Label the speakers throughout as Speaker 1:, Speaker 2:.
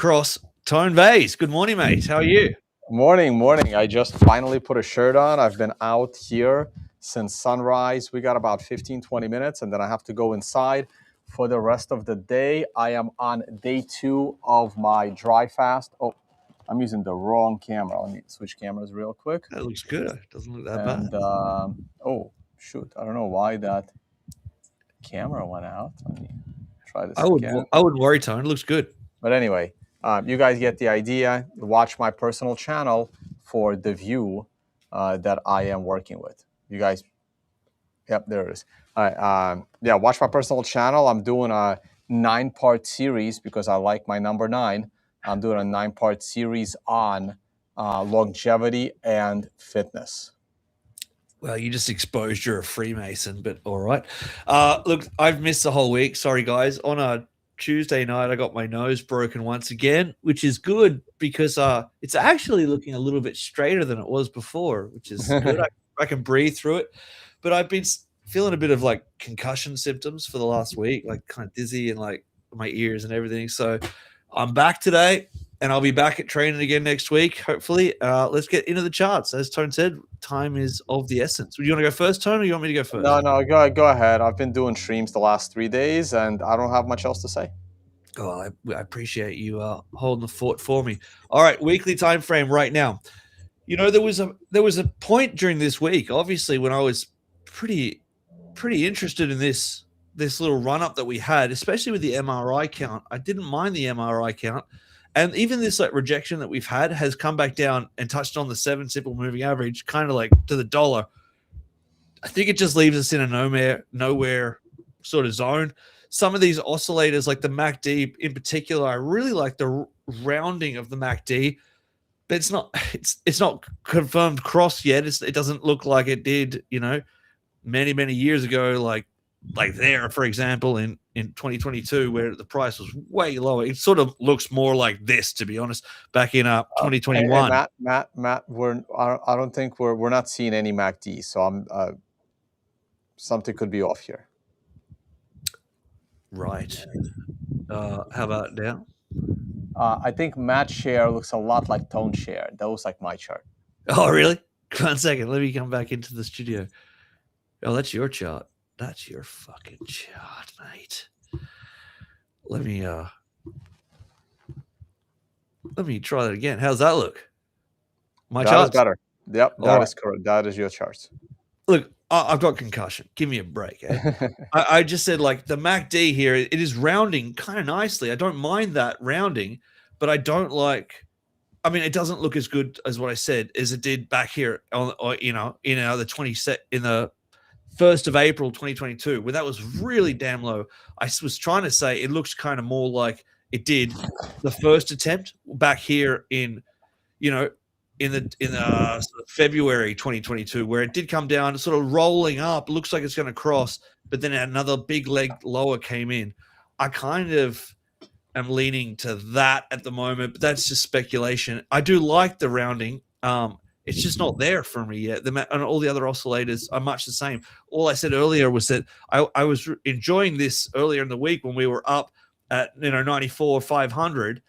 Speaker 1: across Tone Vase. Good morning, mate. How are you?
Speaker 2: Morning. I just finally put a shirt on. I've been out here since sunrise. We got about 15-20 minutes, and then I have to go inside for the rest of the day. I am on day 2 of my dry fast. Oh, I'm using the wrong camera. Let me switch cameras real quick.
Speaker 1: That looks good. It doesn't look that
Speaker 2: And
Speaker 1: bad.
Speaker 2: oh, shoot. I don't know why that camera went out. Let me try this
Speaker 1: I
Speaker 2: again.
Speaker 1: wouldn't worry, Tone. It looks good.
Speaker 2: But anyway, you guys get the idea. Watch my personal channel for the view that I am working with. You guys, yep, there it is. All right, yeah, watch my personal channel. I'm doing a 9-part series because I like my number 9. I'm doing a 9-part series on longevity and fitness.
Speaker 1: Well, you just exposed you're a Freemason, but all right. Look, I've missed the whole week. Sorry, guys. On a Tuesday night, I got my nose broken once again, which is good because it's actually looking a little bit straighter than it was before, which is good. I can breathe through it. But I've been feeling a bit of like concussion symptoms for the last week, like kind of dizzy and like my ears and everything. So I'm back today. And I'll be back at training again next week, hopefully. Let's get into the charts. As Tone said, time is of the essence. Do you want to go first, Tone, or you want me to go first?
Speaker 2: No, go ahead. I've been doing streams the last 3 days, and I don't have much else to say.
Speaker 1: Oh, I appreciate you holding the fort for me. All right, weekly time frame right now. You know, there was a point during this week, obviously, when I was pretty interested in this little run up that we had, especially with the MRI count. I didn't mind the MRI count. And even this like rejection that we've had has come back down and touched on the 7 simple moving average, kind of like to the dollar. I think it just leaves us in a nowhere sort of zone. Some of these oscillators, like the MACD in particular, I really like the rounding of the MACD, but it's not confirmed cross yet. It doesn't look like it did, many years ago, like there, for example, in 2022, where the price was way lower. It sort of looks more like this, to be honest, back in 2021.
Speaker 2: Hey, Matt, I don't think we're not seeing any MACD, so I'm something could be off here.
Speaker 1: Right. How about now?
Speaker 2: I think Matt's share looks a lot like Tone share. That was like my chart.
Speaker 1: Oh, really? 1 second. Let me come back into the studio. Oh, that's your chart. That's your fucking chart, mate. Let me try that again. How's that look? My chart
Speaker 2: is better. Yep, that is correct. That is your chart.
Speaker 1: Look, I've got concussion. Give me a break. Eh? I just said like the MACD here. It is rounding kind of nicely. I don't mind that rounding, but I don't like. I mean, it doesn't look as good as what I said as it did back here on, in the 1st of April 2022, where that was really damn low. I was trying to say it looks kind of more like it did the first attempt back here in February 2022, where it did come down, sort of rolling up. Looks like it's going to cross, but then another big leg lower came in. I kind of am leaning to that at the moment, but that's just speculation. I do like the rounding. It's just not there for me yet. And all the other oscillators are much the same. All I said earlier was that I was enjoying this earlier in the week when we were up at 94,500.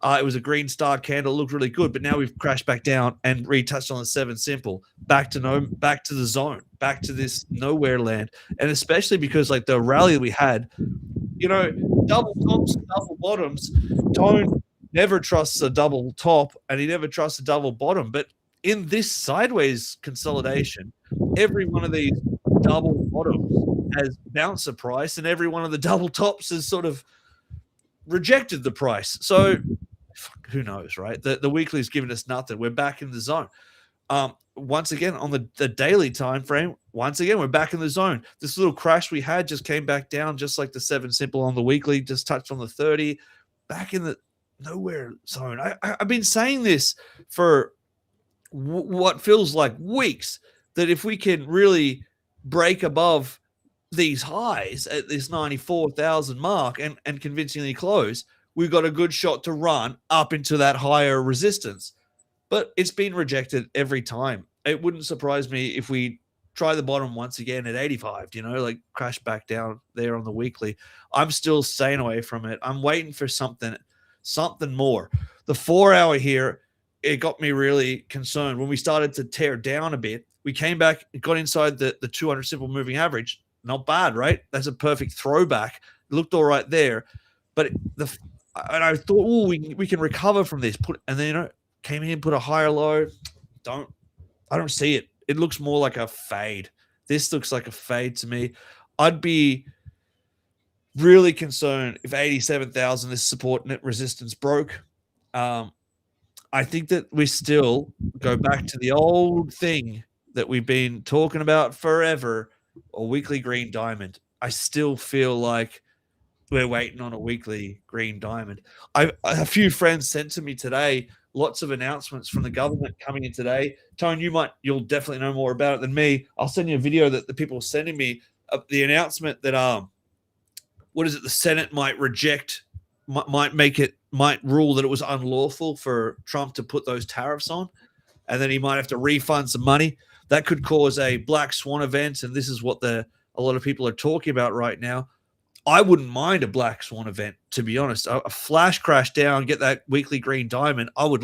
Speaker 1: It was a green star candle, looked really good, but now we've crashed back down and retouched on the 7 simple, back to the zone, back to this nowhere land, and especially because like the rally we had, double tops, double bottoms. Tone never trusts a double top, and he never trusts a double bottom, but in this sideways consolidation, every one of these double bottoms has bounced the price, and every one of the double tops has sort of rejected the price. So who knows, right? The weekly's given us nothing. We're back in the zone. Once again, on the daily time frame, once again, we're back in the zone. This little crash we had just came back down, just like the 7 simple on the weekly, just touched on the 30, back in the nowhere zone. I've been saying this for what feels like weeks, that if we can really break above these highs at this 94,000 mark and convincingly close, we've got a good shot to run up into that higher resistance. But it's been rejected every time. It wouldn't surprise me if we try the bottom once again at 85, like crash back down there on the weekly. I'm still staying away from it. I'm waiting for something something more. The 4-hour here, it got me really concerned. When we started to tear down a bit, we came back, got inside the 200 simple moving average. Not bad, right? That's a perfect throwback. It looked all right there. But and I thought, oh, we can recover from this. And then, came in, put a higher low. I don't see it. It looks more like a fade. This looks like a fade to me. I'd be really concerned if 87,000, this support net resistance broke. I think that we still go back to the old thing that we've been talking about forever, a weekly green diamond. I still feel like we're waiting on a weekly green diamond. A few friends sent to me today lots of announcements from the government coming in today. Tone, you'll definitely know more about it than me. I'll send you a video that the people are sending me. The announcement that the Senate might rule that it was unlawful for Trump to put those tariffs on, and then he might have to refund some money. That could cause a black swan event, and this is what a lot of people are talking about right now. I wouldn't mind a black swan event, to be honest. A flash crash down, get that weekly green diamond. I would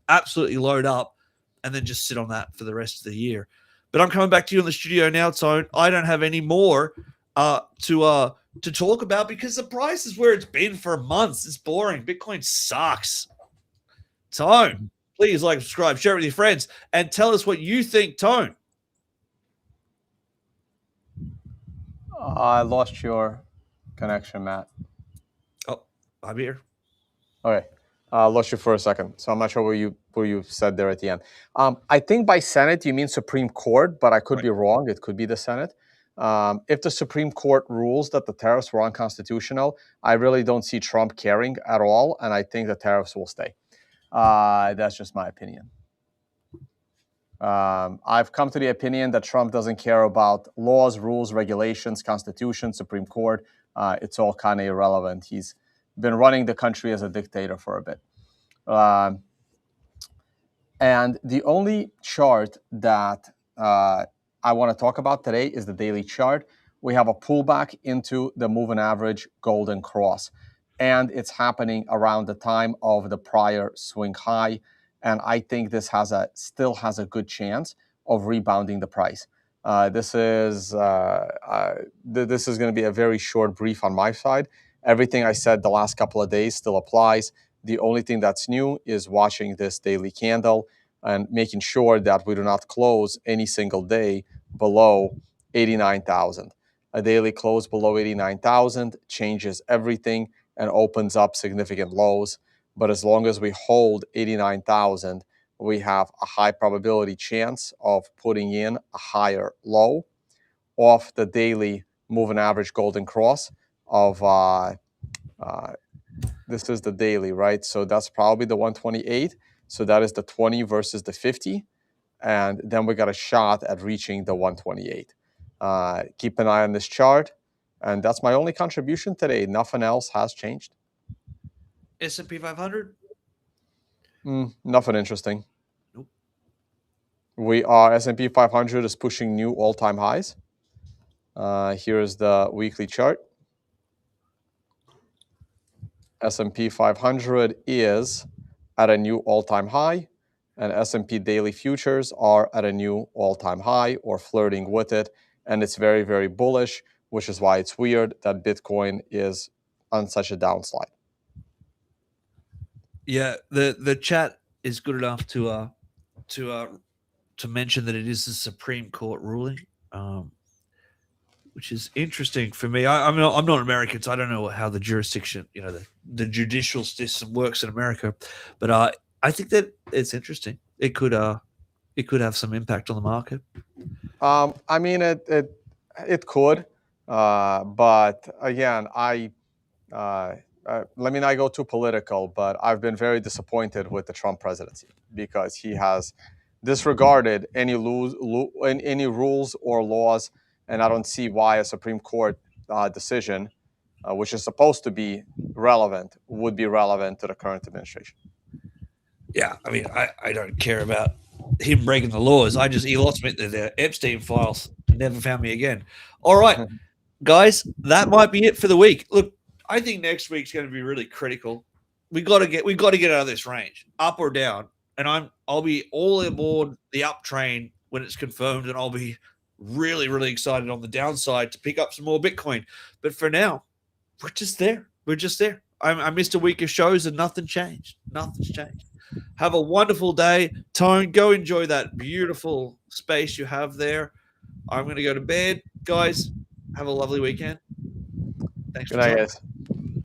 Speaker 1: absolutely load up, and then just sit on that for the rest of the year. But I'm coming back to you in the studio now, Tone. I don't have any more to talk about because the price is where it's been for months. It's boring. Bitcoin sucks. Tone, please like, subscribe, share it with your friends, and tell us what you think, Tone.
Speaker 2: I lost your connection, Matt.
Speaker 1: Oh, I'm here.
Speaker 2: Okay. Lost you for a second, so I'm not sure what you said there at the end. I think by Senate you mean Supreme Court, but I could be wrong. It could be the Senate. If the Supreme Court rules that the tariffs were unconstitutional, I really don't see Trump caring at all, and I think the tariffs will stay. That's just my opinion. I've come to the opinion that Trump doesn't care about laws, rules, regulations, Constitution, Supreme Court. It's all kind of irrelevant. He's been running the country as a dictator for a bit. And the only chart that I want to talk about today is the daily chart. We have a pullback into the moving average golden cross, and it's happening around the time of the prior swing high. And I think this still has a good chance of rebounding the price. This is going to be a very short brief on my side. Everything I said the last couple of days still applies. The only thing that's new is watching this daily candle and making sure that we do not close any single day below 89,000. A daily close below 89,000 changes everything and opens up significant lows. But as long as we hold 89,000, we have a high probability chance of putting in a higher low off the daily moving average golden cross of, this is the daily, right? So that's probably the 128. So that is the 20 versus the 50. And then we got a shot at reaching the 128. Keep an eye on this chart. And that's my only contribution today. Nothing else has changed.
Speaker 1: S&P 500?
Speaker 2: Nothing interesting.
Speaker 1: Nope.
Speaker 2: S&P 500 is pushing new all-time highs. Here's the weekly chart. S&P 500 is at a new all-time high, and S&P daily futures are at a new all-time high or flirting with it, and it's very, very bullish, which is why it's weird that Bitcoin is on such a downslide.
Speaker 1: Yeah, the chat is good enough to mention that it is the Supreme Court ruling, which is interesting for me. I'm not American, so I don't know how the jurisdiction, the judicial system works in America, but I think that it's interesting. It could have some impact on the market.
Speaker 2: I mean, it could, but again, let me not go too political, but I've been very disappointed with the Trump presidency because he has disregarded any rules or laws, and I don't see why a Supreme Court decision, which is supposed to be relevant, would be relevant to the current administration.
Speaker 1: Yeah, I mean, I don't care about him breaking the laws. He lost me the Epstein files. Never found me again. All right, guys, that might be it for the week. Look, I think next week's going to be really critical. we got to get out of this range, up or down. And I'll be all aboard the up train when it's confirmed, and I'll be really, really excited on the downside to pick up some more Bitcoin. But for now, we're just there. We're just there. I missed a week of shows and nothing changed. Nothing's changed. Have a wonderful day. Tone, go enjoy that beautiful space you have there. I'm going to go to bed. Guys, have a lovely weekend. Thanks
Speaker 2: Good
Speaker 1: for
Speaker 2: night,
Speaker 1: joining.
Speaker 2: guys.